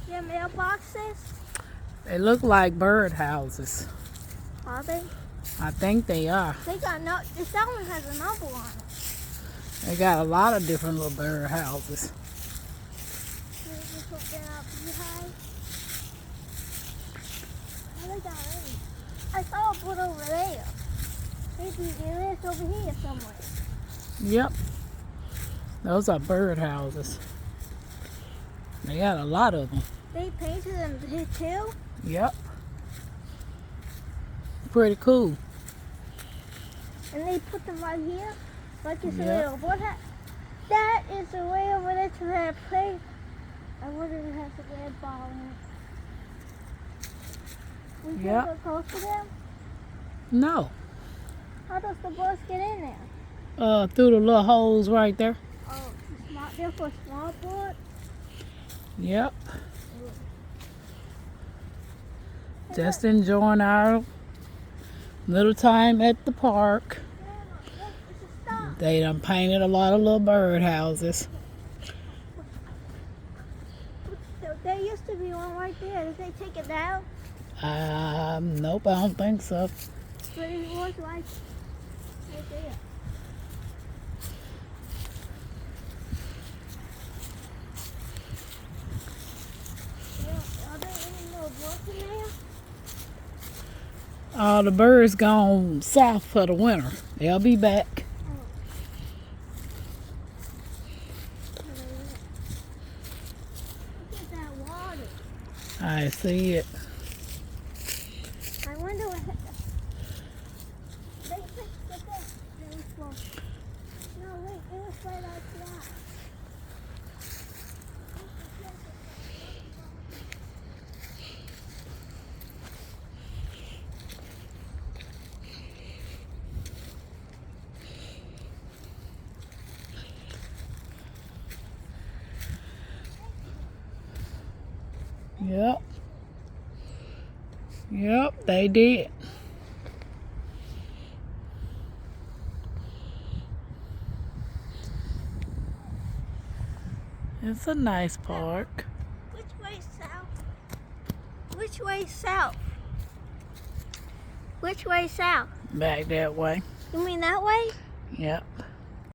Your mailboxes? They look like bird houses. Are they? I think they are. They got no. This one has a number on it. They got a lot of different little bird houses. Maybe put that up behind. Oh, they got it. I saw a boat over there. Maybe there is over here somewhere. Yep. Those are bird houses. They got a lot of them. They painted them here too? Yep. Pretty cool. And they put them right here? Like it's Yep. a little boat hat. That is the way over there to that place. I wonder if it has a red ball in it. We Yep. can't go close to them? No. How does the bus get in there? Through the little holes right there. Oh, it's not there for a small boat? Yep. Just enjoying our little time at the park. It's a stop. They done painted a lot of little bird houses. There used to be one right there. Did they take it down? Nope, I don't think so. But it was like right there. Are there any more boats in there? The birds gone south for the winter. They'll be back. Look at that water. I see it. I wonder what. They fixed the boat. They were close. No, wait, it was right outside. Yep. Yep, they did. It's a nice park. Which way south? Which way south? Which way south? Back that way. You mean that way? Yep.